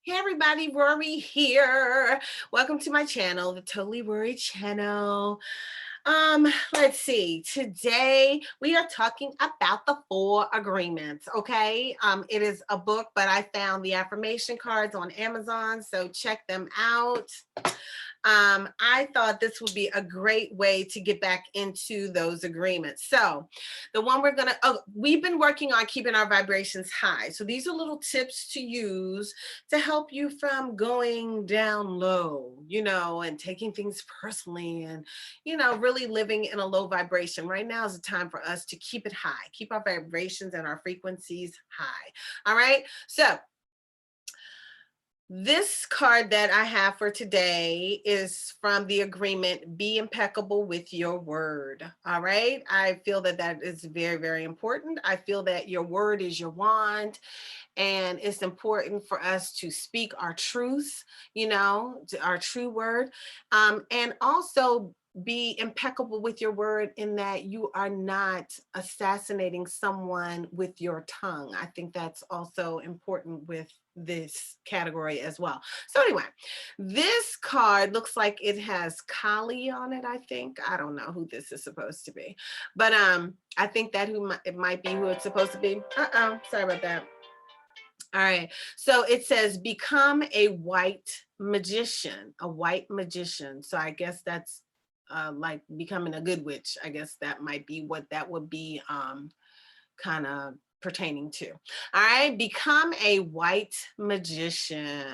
Hey everybody, Rorree here. Welcome to my channel, the Totally Rorree channel. Let's see. Today we are talking about the four agreements. Okay. It is a book, but I found the affirmation cards on Amazon, so check them out. I thought this would be a great way to get back into those agreements. So, the one we've been working on keeping our vibrations high. So, these are little tips to use to help you from going down low, and taking things personally and, really living in a low vibration. Right now is the time for us to keep it high, keep our vibrations and our frequencies high. All right. So, this card that I have for today is from the agreement, be impeccable with your word. All right. I feel that that is very, very important. I feel that your word is your wand, and it's important for us to speak our truth, our true word. And also be impeccable with your word in that you are not assassinating someone with your tongue. I think that's also important with this category as well. So anyway, this card looks like it has Kali on it, I think. I don't know who this is supposed to be. But I think that it might be who it's supposed to be. Sorry about that. All right. So it says become a white magician, a white magician. So I guess that's like becoming a good witch. I guess that might be what that would be kind of pertaining to. All right. Become a white magician.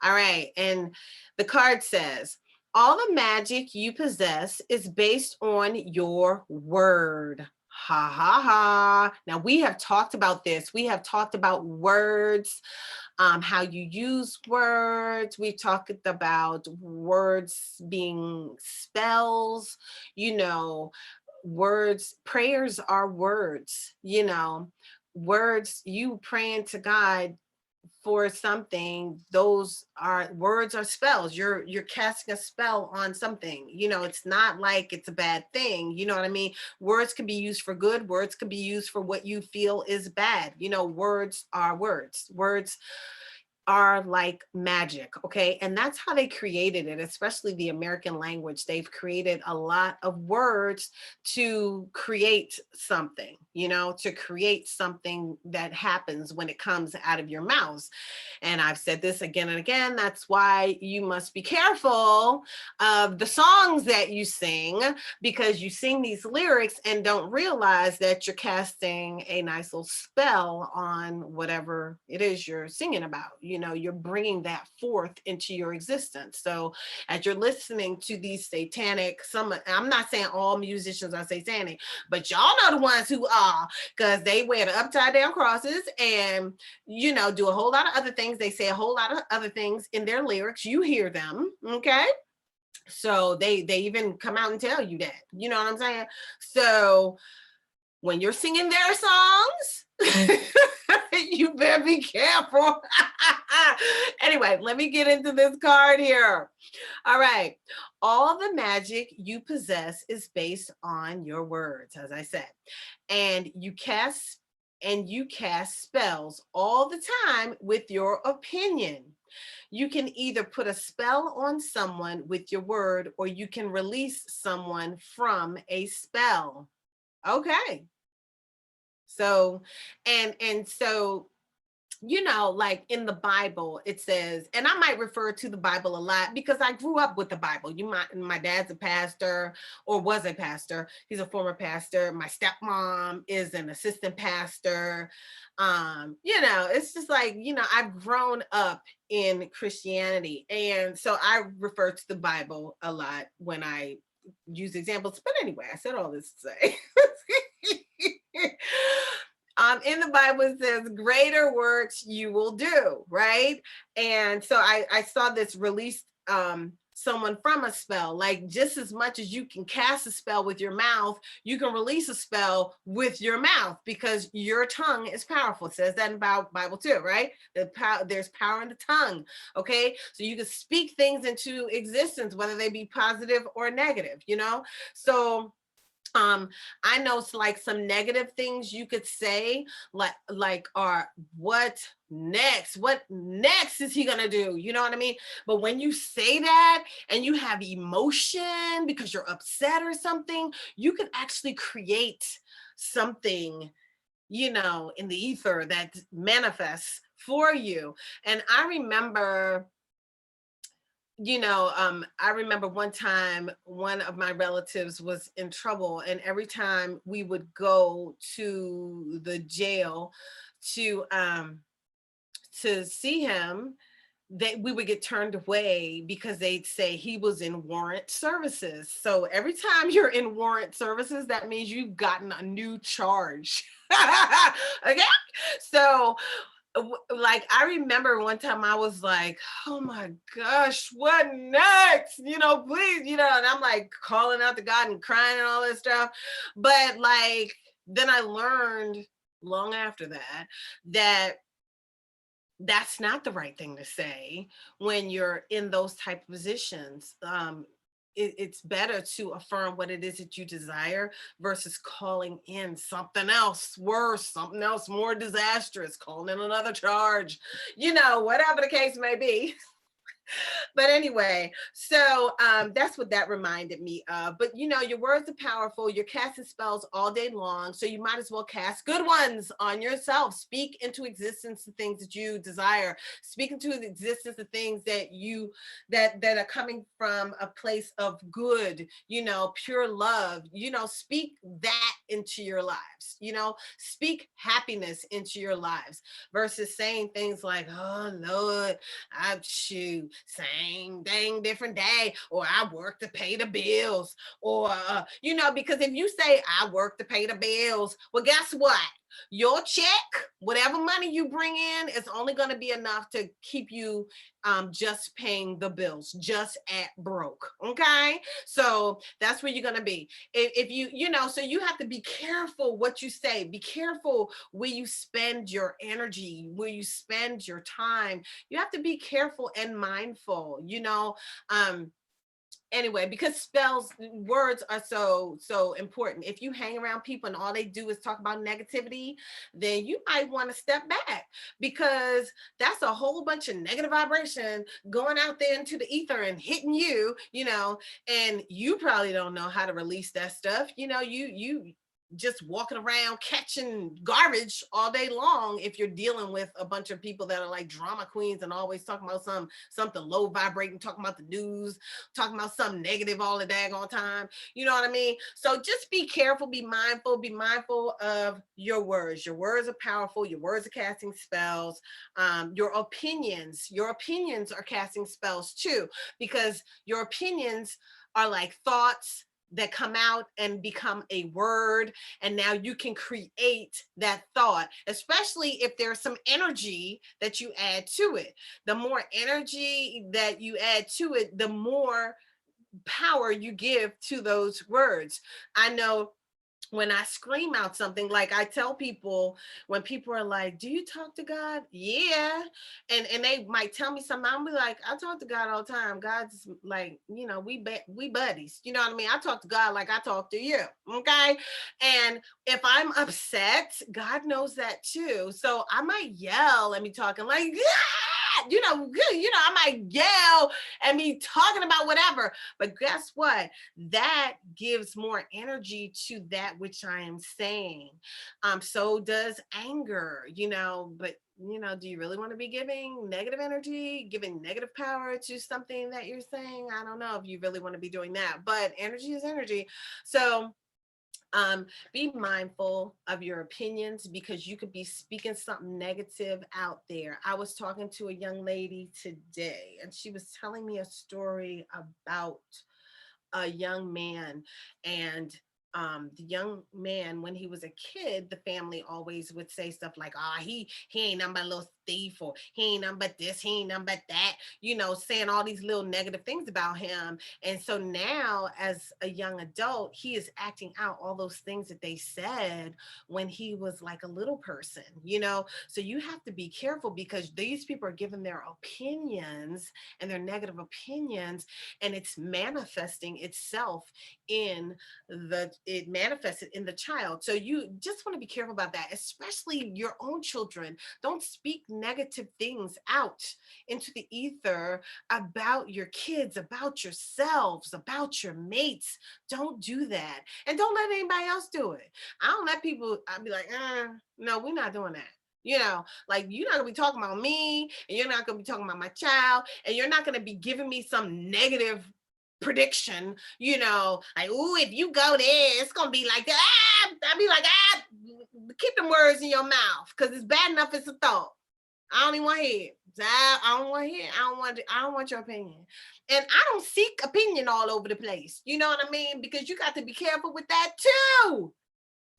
All right. And the card says, all the magic you possess is based on your word. Ha ha ha. Now, we have talked about this. We have talked about words, how you use words. We've talked about words being spells, you know, words, prayers are words, words, you praying to God for something, those are words are spells. You're casting a spell on something. It's not like it's a bad thing. You know what I mean? Words can be used for good, words can be used for what you feel is bad. Words are words. Words are like magic, okay? And that's how they created it, especially the American language. They've created a lot of words to create something, to create something that happens when it comes out of your mouths. And I've said this again and again. That's why you must be careful of the songs that you sing, because you sing these lyrics and don't realize that you're casting a nice little spell on whatever it is you're singing about. You're bringing that forth into your existence. So as you're listening to these satanic, I'm not saying all musicians are satanic, but y'all know the ones who are, because they wear the upside down crosses and do a whole lot of other things. They say a whole lot of other things in their lyrics. You hear them, okay? So they even come out and tell you that. You know what I'm saying? So when you're singing their songs, you better be careful. Anyway, let me get into this card here. All right. All the magic you possess is based on your words, as I said. And you cast spells all the time with your opinion. You can either put a spell on someone with your word, or you can release someone from a spell. Okay. So, and so, like in the Bible, it says, and I might refer to the Bible a lot because I grew up with the Bible. My dad's a pastor, or was a pastor. He's a former pastor. My stepmom is an assistant pastor. It's just like, I've grown up in Christianity. And so I refer to the Bible a lot when I use examples. But anyway, I said all this to say. In the Bible, it says, greater works you will do, right? And so I saw this release someone from a spell. Like, just as much as you can cast a spell with your mouth, you can release a spell with your mouth, because your tongue is powerful. It says that in Bible too, right? There's power in the tongue, okay? So you can speak things into existence, whether they be positive or negative, So um I know it's like some negative things you could say, like are what next is he gonna do, you know what I mean? But when you say that and you have emotion because you're upset or something, you can actually create something, in the ether that manifests for you. And I remember one time one of my relatives was in trouble, and every time we would go to the jail to see him, we would get turned away because they'd say he was in warrant services. So every time you're in warrant services, that means you've gotten a new charge. Okay. So like I remember one time I was like, oh my gosh, what next? Please, and I'm like calling out to God and crying and all this stuff. But like then I learned long after that that's not the right thing to say when you're in those type of positions. It's better to affirm what it is that you desire versus calling in something else worse, something else more disastrous, calling in another charge, whatever the case may be. But anyway, so that's what that reminded me of. But your words are powerful. You're casting spells all day long, so you might as well cast good ones on yourself. Speak into existence the things that you desire. Speak into the existence the things that are coming from a place of good, pure love. Speak that into your lives. Speak happiness into your lives versus saying things like, "Oh Lord, I shoot, same thing, different day," or "I work to pay the bills," or because if you say "I work to pay the bills," well, guess what? Your check, whatever money you bring in, is only going to be enough to keep you just paying the bills, just at broke. Okay, so that's where you're going to be. If so you have to be careful what you say. Be careful where you spend your energy, where you spend your time. You have to be careful and mindful, anyway, because words are so important. If you hang around people and all they do is talk about negativity, then you might want to step back, because that's a whole bunch of negative vibration going out there into the ether and hitting you, and you probably don't know how to release that stuff. You just walking around catching garbage all day long if you're dealing with a bunch of people that are like drama queens and always talking about something low vibrating, talking about the news, talking about something negative all the daggone time. You know what I mean? So just be careful, be mindful of your words. Your words are powerful. Your words are casting spells. Your opinions are casting spells too, because your opinions are like thoughts that come out and become a word, and now you can create that thought, especially if there's some energy that you add to it. The more energy that you add to it, the more power you give to those words. I know when I scream out something, like I tell people, when people are like, "Do you talk to God?" Yeah. And they might tell me something. I'll be like, "I talk to God all the time. God's like, we buddies. You know what I mean? I talk to God like I talk to you." Okay. And if I'm upset, God knows that too. So I might yell and be talking like, "Yeah!" I might yell and be talking about whatever. But guess what? That gives more energy to that which I am saying. So does anger, but do you really want to be giving negative energy, giving negative power to something that you're saying? I don't know if you really want to be doing that, but energy is energy. So be mindful of your opinions, because you could be speaking something negative out there. I was talking to a young lady today, and she was telling me a story about a young man. And the young man, when he was a kid, the family always would say stuff like, "Ah, he ain't nothing but a little thief," or "He ain't nothing but this, he ain't nothing but that," saying all these little negative things about him. And so now, as a young adult, he is acting out all those things that they said when he was like a little person. So you have to be careful, because these people are giving their opinions and their negative opinions, and it's manifesting itself in the it manifested in the child. So you just want to be careful about that, especially your own children. Don't speak negative things out into the ether about your kids, about yourselves, about your mates. Don't do that. And don't let anybody else do it. I don't let people, I'll be like, no, we're not doing that. Like you're not gonna be talking about me, and you're not gonna be talking about my child, and you're not gonna be giving me some negative prediction, like, oh, if you go there, it's gonna be like that. I'd be like, keep them words in your mouth, because it's bad enough it's a thought. I don't even want to hear it. I don't want to hear it. I don't want your opinion. And I don't seek opinion all over the place. You know what I mean? Because you got to be careful with that too.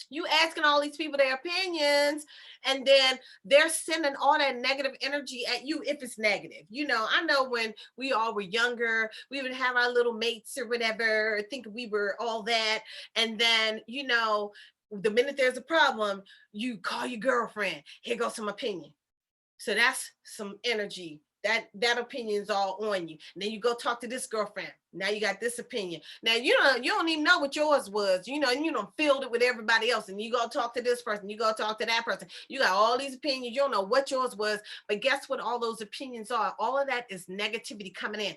You asking all these people their opinions, and then they're sending all that negative energy at you if it's negative. I know when we all were younger, we would have our little mates or whatever, think we were all that. And then, the minute there's a problem, you call your girlfriend, here goes some opinion. So that's some energy. That opinion is all on you. And then you go talk to this girlfriend. Now you got this opinion. Now you don't even know what yours was. And you don't filled it with everybody else. And you go talk to this person. You go talk to that person. You got all these opinions. You don't know what yours was. But guess what? All those opinions are. All of that is negativity coming in.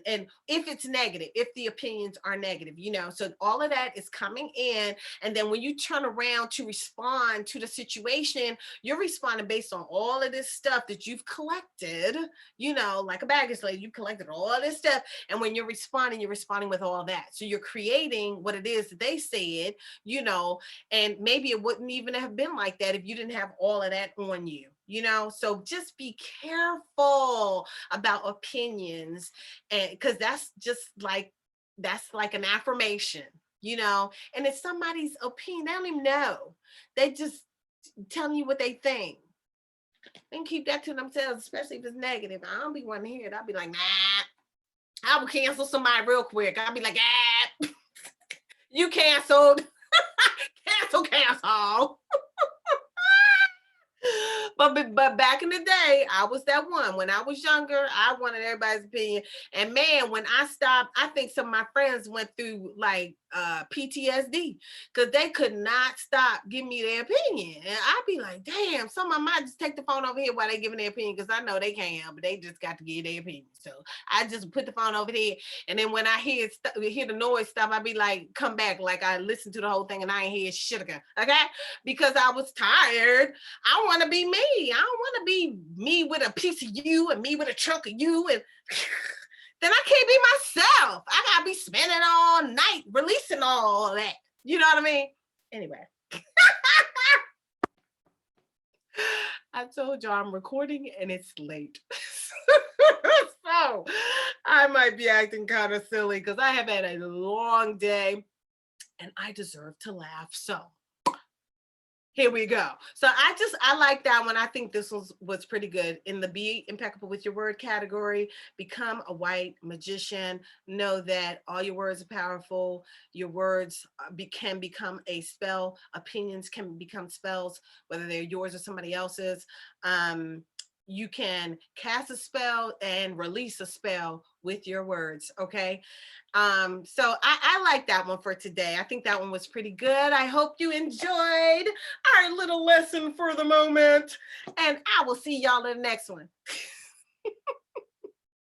And if it's negative, if the opinions are negative, so all of that is coming in. And then when you turn around to respond to the situation, you're responding based on all of this stuff that you've collected. Like a baggage lady, you collected all this stuff. And when you're responding with all that. So you're creating what it is that they said, and maybe it wouldn't even have been like that if you didn't have all of that on you. So just be careful about opinions, and because that's like an affirmation, and it's somebody's opinion. They don't even know. They just telling you what they think. And keep that to themselves, especially if it's negative. I don't be wanting to hear it. I'll be like, nah. I will cancel somebody real quick. I'll be like, you canceled. cancel. But back in the day, I was that one. When I was younger, I wanted everybody's opinion. And man, when I stopped, I think some of my friends went through like PTSD, because they could not stop giving me their opinion. And I'd be like, damn, some of them might just take the phone over here while they giving their opinion, because I know they can't, but they just got to give their opinion. So I just put the phone over there. And then when I hear the noise stop, I'd be like, come back. Like I listened to the whole thing and I ain't hear shit again. Okay? Because I was tired. I want to be me. I don't want to be me with a piece of you and me with a chunk of you. And then I can't be myself. I got to be spending all night releasing all that. You know what I mean? Anyway. I told y'all I'm recording and it's late. So I might be acting kind of silly because I have had a long day and I deserve to laugh. So here we go. So I like that one. I think this was pretty good. In the be impeccable with your word category, become a white magician. Know that all your words are powerful. Your words can become a spell. Opinions can become spells, whether they're yours or somebody else's. You can cast a spell and release a spell with your words. Okay. So I like that one for today. I think that one was pretty good. I hope you enjoyed our little lesson for the moment, and I will see y'all in the next one.